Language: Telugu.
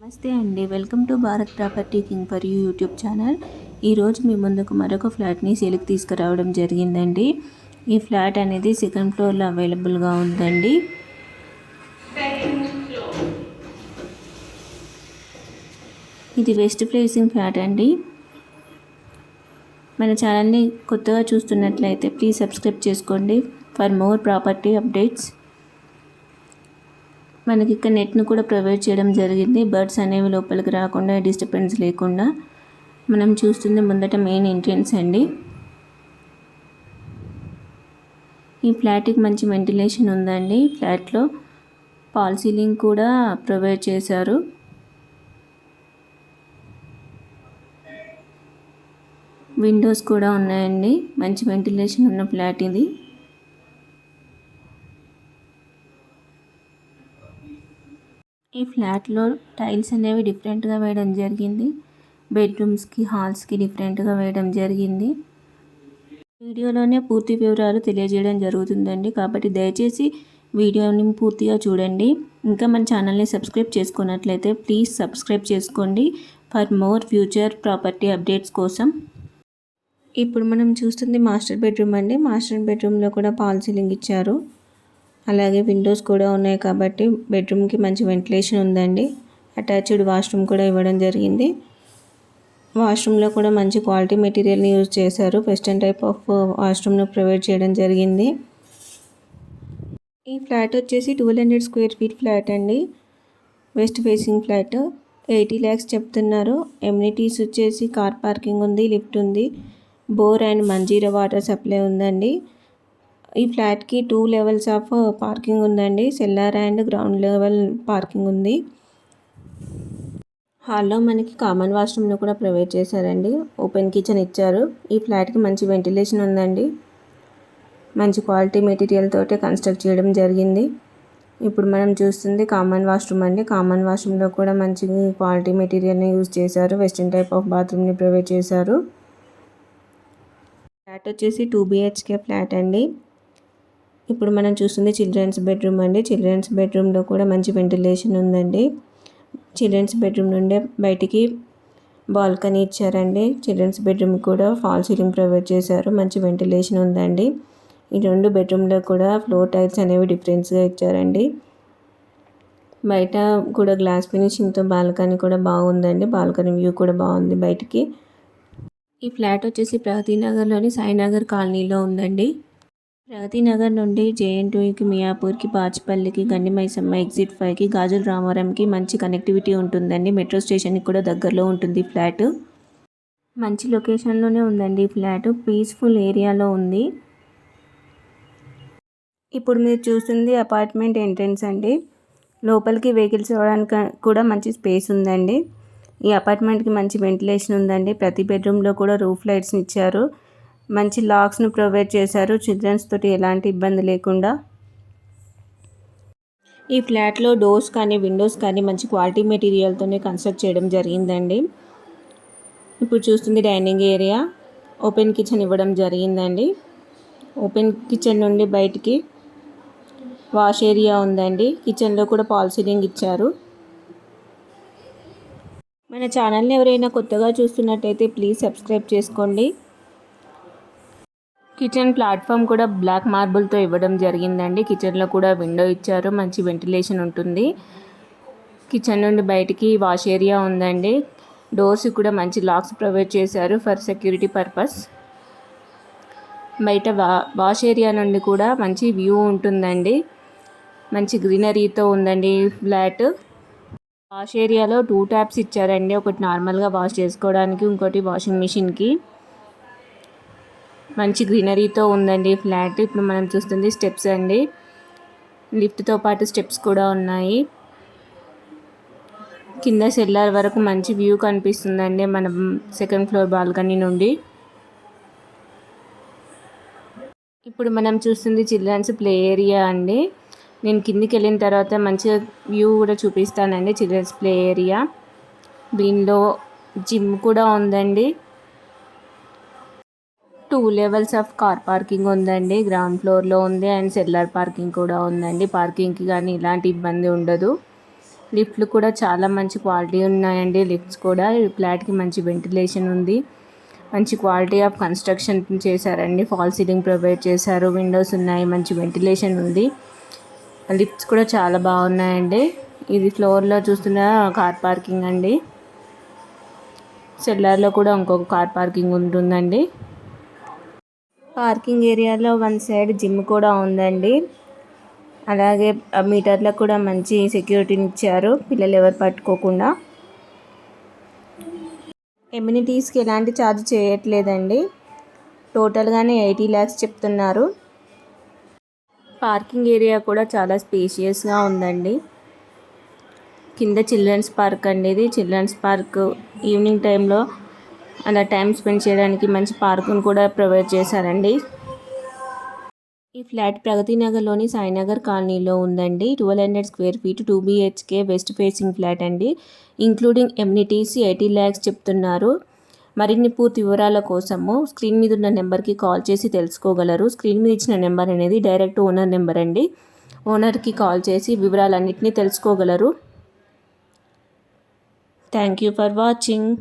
నమస్తే అండి. Welcome to Bharat property king for you YouTube channel. ఈరోజు మీ ముందుకు మరొక ఫ్లాట్ని సేల్కి తీసుకురావడం జరిగిందండి. ఈ ఫ్లాట్ అనేది సెకండ్ ఫ్లోర్లో అవైలబుల్గా ఉందండి. ఇది వెస్ట్ ఫేసింగ్ ఫ్లాట్ అండి. మన ఛానల్ని కొత్తగా చూస్తున్నట్లయితే ప్లీజ్ సబ్స్క్రైబ్ చేసుకోండి ఫర్ మోర్ ప్రాపర్టీ అప్డేట్స్. మనకి ఇక్కడ నెట్ను కూడా ప్రొవైడ్ చేయడం జరిగింది. బర్డ్స్ అనేవి లోపలికి రాకుండా, డిస్టర్బెన్స్ లేకుండా. మనం చూస్తుంది ముందట మెయిన్ ఎంట్రన్స్ అండి. ఈ ఫ్లాట్కి మంచి వెంటిలేషన్ ఉందండి. ఫ్లాట్లో ఫాల్ సీలింగ్ కూడా ప్రొవైడ్ చేశారు. విండోస్ కూడా ఉన్నాయండి. మంచి వెంటిలేషన్ ఉన్న ఫ్లాట్ ఇది. ఈ ఫ్లాట్లో టైల్స్ అనేవి డిఫరెంట్గా వేయడం జరిగింది. బెడ్రూమ్స్కి, హాల్స్కి డిఫరెంట్గా వేయడం జరిగింది. వీడియోలోనే పూర్తి వివరాలు తెలియజేయడం జరుగుతుందండి, కాబట్టి దయచేసి వీడియోని పూర్తిగా చూడండి. ఇంకా మన ఛానల్ని సబ్స్క్రైబ్ చేసుకున్నట్లయితే ప్లీజ్ సబ్స్క్రైబ్ చేసుకోండి for more future property updates కోసం. ఇప్పుడు మనం చూస్తుంది మాస్టర్ బెడ్రూమ్ అండి. మాస్టర్ బెడ్రూమ్లో కూడా ఫాల్ సీలింగ్ ఇచ్చారు. అలాగే విండోస్ కూడా ఉన్నాయి కాబట్టి బెడ్రూమ్కి మంచి వెంటిలేషన్ ఉందండి. అటాచ్డ్ వాష్రూమ్ కూడా ఇవ్వడం జరిగింది. వాష్రూమ్లో కూడా మంచి క్వాలిటీ మెటీరియల్ని యూజ్ చేశారు. వెస్టర్న్ టైప్ ఆఫ్ వాష్రూమ్ను ప్రొవైడ్ చేయడం జరిగింది. ఈ ఫ్లాట్ వచ్చేసి 1200 స్క్వేర్ ఫీట్ ఫ్లాట్ అండి. West facing flat. 80 lakhs చెప్తున్నారు. ఎమ్యూనిటీస్ వచ్చేసి కార్ పార్కింగ్ ఉంది, లిఫ్ట్ ఉంది, bore and Manjira water supply ఉందండి. ఈ ఫ్లాట్కి 2 levels ఆఫ్ పార్కింగ్ ఉందండి. Cellar and ground level parking ఉంది. హాల్లో మనకి కామన్ వాష్రూమ్ను కూడా ప్రొవైడ్ చేశారండి. ఓపెన్ కిచెన్ ఇచ్చారు. ఈ ఫ్లాట్కి మంచి వెంటిలేషన్ ఉందండి. మంచి క్వాలిటీ మెటీరియల్ తోటే కన్స్ట్రక్ట్ చేయడం జరిగింది. ఇప్పుడు మనం చూస్తుంది కామన్ వాష్రూమ్ అండి. కామన్ వాష్రూమ్లో కూడా మంచి క్వాలిటీ మెటీరియల్ని యూజ్ చేశారు. వెస్టర్న్ టైప్ ఆఫ్ బాత్రూమ్ని ప్రొవైడ్ చేశారు. ఫ్లాట్ వచ్చేసి 2 BHK ఫ్లాట్ అండి. ఇప్పుడు మనం చూస్తుంది చిల్డ్రన్స్ బెడ్రూమ్ అండి. చిల్డ్రన్స్ బెడ్రూమ్లో కూడా మంచి వెంటిలేషన్ ఉందండి. చిల్డ్రన్స్ బెడ్రూమ్ నుండే బయటికి బాల్కనీ ఇచ్చారండి. చిల్డ్రన్స్ బెడ్రూమ్ కూడా ఫాల్ సీలింగ్ ప్రొవైడ్ చేశారు. మంచి వెంటిలేషన్ ఉందండి. ఈ 2 బెడ్రూమ్లో కూడా ఫ్లోర్ టైల్స్ అనేవి డిఫరెన్స్గా ఇచ్చారండి. బయట కూడా గ్లాస్ ఫినిషింగ్తో బాల్కనీ కూడా బాగుందండి. బాల్కనీ వ్యూ కూడా బాగుంది బయటికి. ఈ ఫ్లాట్ వచ్చేసి ప్రగతి నగర్లోని సాయినగర్ కాలనీలో ఉందండి. ప్రగతి నగర్ నుండి JN2కి, మియాపూర్కి, బాచ్పల్లికి, గండిమైసమ్మ, ఎగ్జిట్ 5కి, గాజుల రామవరంకి మంచి కనెక్టివిటీ ఉంటుందండి. మెట్రో స్టేషన్కి కూడా దగ్గరలో ఉంటుంది ఫ్లాట్. మంచి లొకేషన్లోనే ఉందండి ఫ్లాట్. పీస్ఫుల్ ఏరియాలో ఉంది. ఇప్పుడు మీరు చూస్తుంది అపార్ట్మెంట్ ఎంట్రన్స్ అండి. లోపలికి వెహికల్స్ రావడానికి కూడా మంచి స్పేస్ ఉందండి. ఈ అపార్ట్మెంట్కి మంచి వెంటిలేషన్ ఉందండి. ప్రతి బెడ్రూమ్లో కూడా రూఫ్ లైట్స్ని ఇచ్చారు. మంచి లాక్స్ను ప్రొవైడ్ చేశారు. చిల్డ్రన్స్ తోటి ఎలాంటి ఇబ్బంది లేకుండా. ఈ ఫ్లాట్లో డోర్స్ కానీ, విండోస్ కానీ మంచి క్వాలిటీ మెటీరియల్తోనే కన్స్ట్రక్ట్ చేయడం జరిగిందండి. ఇప్పుడు చూస్తుంది డైనింగ్ ఏరియా. ఓపెన్ కిచెన్ ఇవ్వడం జరిగిందండి. ఓపెన్ కిచెన్ నుండి బయటికి వాష్ ఏరియా ఉందండి. కిచెన్లో కూడా ఫాల్ సీలింగ్ ఇచ్చారు. మన ఛానల్ని ఎవరైనా కొత్తగా చూస్తున్నట్టయితే ప్లీజ్ సబ్స్క్రైబ్ చేసుకోండి. కిచెన్ ప్లాట్ఫామ్ కూడా బ్లాక్ మార్బుల్తో ఇవ్వడం జరిగిందండి. కిచెన్లో కూడా విండో ఇచ్చారు. మంచి వెంటిలేషన్ ఉంటుంది. కిచెన్ నుండి బయటికి వాష్ ఏరియా ఉందండి. డోర్స్ కూడా మంచి లాక్స్ ప్రొవైడ్ చేశారు ఫర్ సెక్యూరిటీ పర్పస్. బయట వాష్ ఏరియా నుండి కూడా మంచి వ్యూ ఉంటుందండి. మంచి గ్రీనరీతో ఉందండి ఫ్లాట్. వాష్ ఏరియాలో 2 taps ఇచ్చారండి. ఒకటి నార్మల్గా వాష్ చేసుకోవడానికి, ఇంకోటి వాషింగ్ మిషన్కి. మంచి గ్రీనరీతో ఉందండి ఫ్లాట్. ఇప్పుడు మనం చూస్తుంది స్టెప్స్ అండి. లిఫ్ట్తో పాటు స్టెప్స్ కూడా ఉన్నాయి. కింద సెల్లార్ వరకు మంచి వ్యూ కనిపిస్తుందండి మనం సెకండ్ ఫ్లోర్ బాల్కనీ నుండి. ఇప్పుడు మనం చూస్తుంది చిల్డ్రన్స్ ప్లే ఏరియా అండి. నేను కిందికి వెళ్ళిన తర్వాత మంచిగా వ్యూ కూడా చూపిస్తానండి. Children's play area. దీనిలో జిమ్ కూడా ఉందండి. 2 levels ఆఫ్ కార్ పార్కింగ్ ఉందండి. గ్రౌండ్ ఫ్లోర్లో ఉంది అండ్ సెల్లార్ పార్కింగ్ కూడా ఉందండి. పార్కింగ్కి కానీ ఇలాంటి ఇబ్బంది ఉండదు. లిఫ్ట్లు కూడా చాలా మంచి క్వాలిటీ ఉన్నాయండి. లిఫ్ట్స్ కూడా ఈ ఫ్లాట్కి మంచి వెంటిలేషన్ ఉంది. మంచి క్వాలిటీ ఆఫ్ కన్స్ట్రక్షన్ చేశారండి. ఫాల్ సీలింగ్ ప్రొవైడ్ చేశారు. విండోస్ ఉన్నాయి. మంచి వెంటిలేషన్ ఉంది. లిఫ్ట్స్ కూడా చాలా బాగున్నాయండి. ఇది ఫ్లోర్లో చూస్తున్న కార్ పార్కింగ్ అండి. సెల్లార్లో కూడా ఇంకొక కార్ పార్కింగ్ ఉంటుందండి. పార్కింగ్ ఏరియాలో వన్ సైడ్ జిమ్ కూడా ఉందండి. అలాగే మీటర్లకు కూడా మంచి సెక్యూరిటీని ఇచ్చారు, పిల్లలు ఎవరు పట్టుకోకుండా. ఎమ్యూనిటీస్కి ఎలాంటి ఛార్జ్ చేయట్లేదండి. టోటల్గానే 80 lakhs చెప్తున్నారు. పార్కింగ్ ఏరియా కూడా చాలా స్పేషియస్గా ఉందండి. కింద చిల్డ్రన్స్ పార్క్ అండి. ఇది చిల్డ్రన్స్ పార్క్. ఈవినింగ్ టైంలో అలా టైం స్పెండ్ చేయడానికి మంచి పార్కును కూడా ప్రొవైడ్ చేశారండి. ఈ ఫ్లాట్ ప్రగతి నగర్లోని సాయినగర్ కాలనీలో ఉందండి. 1200 square feet 2 BHK west facing flat అండి. ఇంక్లూడింగ్ ఎమ్యూనిటీస్ 80 lakhs చెప్తున్నారు. మరిన్ని పూర్తి వివరాల కోసము స్క్రీన్ మీద ఉన్న నెంబర్కి కాల్ చేసి తెలుసుకోగలరు. స్క్రీన్ మీద ఇచ్చిన నెంబర్ అనేది డైరెక్ట్ ఓనర్ నెంబర్ అండి. ఓనర్కి కాల్ చేసి వివరాలన్నింటినీ తెలుసుకోగలరు. Thank you for watching.